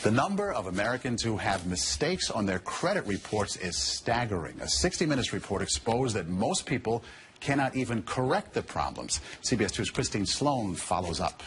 The number of Americans who have mistakes on their credit reports is staggering. A 60 Minutes report exposed that most people cannot even correct the problems. CBS 2's Christine Sloan follows up.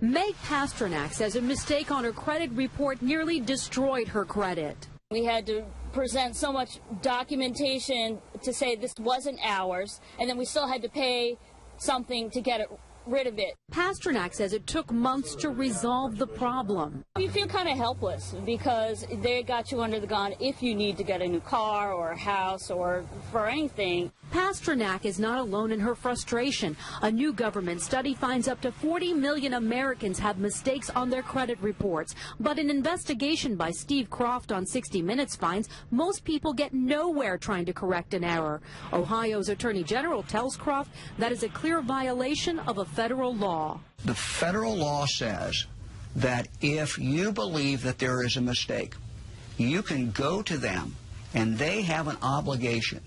Meg Pasternak says a mistake on her credit report nearly destroyed her credit. We had to present so much documentation to say this wasn't ours, and then we still had to pay something to get rid of it. Pasternak says it took months to resolve the problem. You feel kind of helpless because they got you under the gun if you need to get a new car or a house or for anything. Pasternak is not alone in her frustration. A new government study finds up to 40 million Americans have mistakes on their credit reports. But an investigation by Steve Croft on 60 Minutes finds most people get nowhere trying to correct an error. Ohio's Attorney General tells Croft that is a clear violation of a federal law. The federal law says that if you believe that there is a mistake, you can go to them and they have an obligation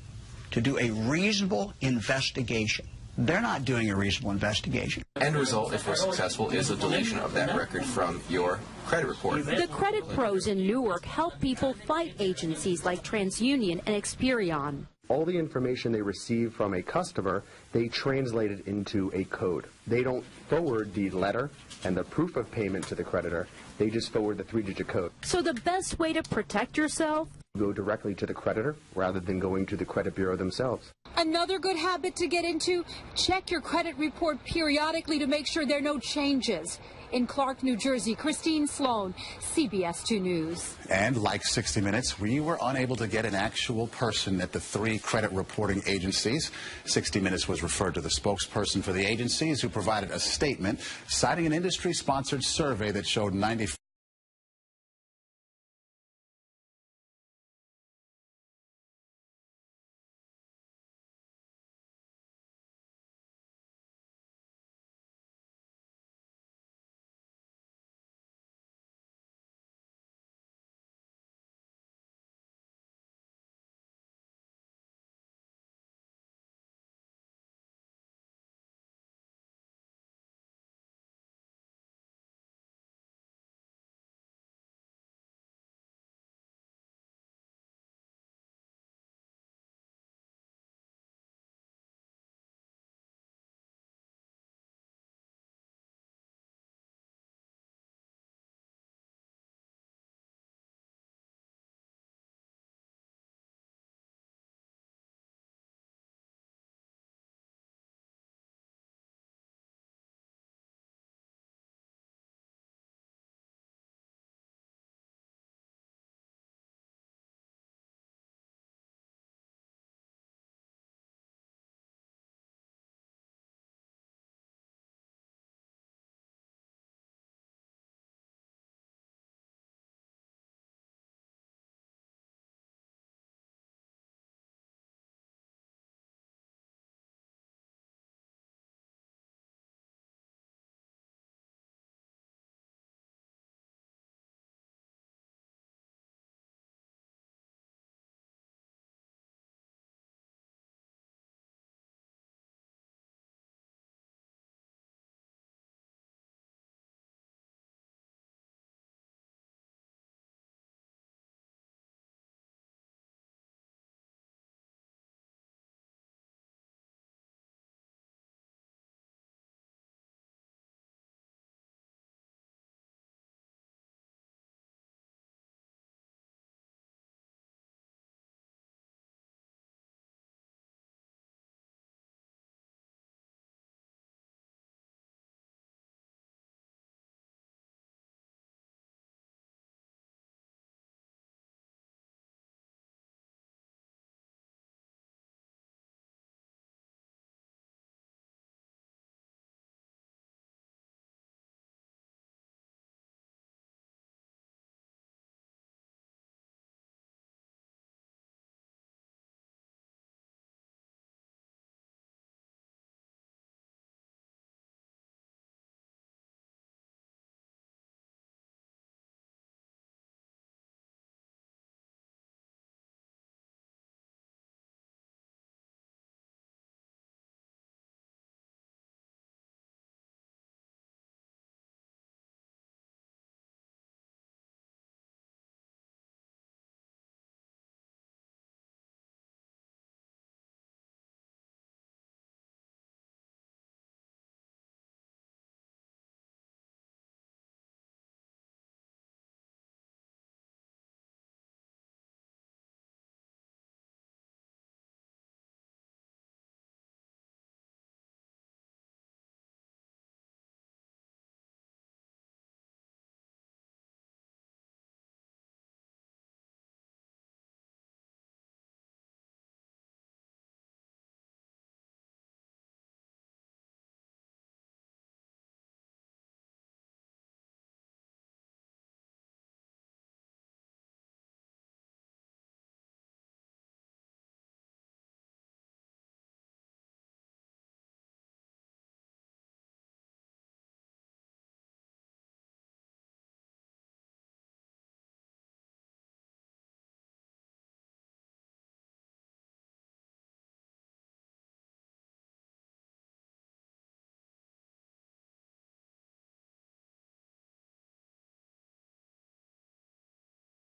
to do a reasonable investigation. They're not doing a reasonable investigation. End result, if we're successful, is a deletion of that record from your credit report. The credit pros in Newark help people fight agencies like TransUnion and Experian. All the information they receive from a customer, they translate it into a code. They don't forward the letter and the proof of payment to the creditor. They just forward the 3-digit code. So the best way to protect yourself? Go directly to the creditor rather than going to the credit bureau themselves. Another good habit to get into, check your credit report periodically to make sure there are no changes. In Clark, New Jersey, Christine Sloan, CBS 2 News. And like 60 Minutes, we were unable to get an actual person at the 3 credit reporting agencies. 60 Minutes was referred to the spokesperson for the agencies, who provided a statement citing an industry-sponsored survey that showed 95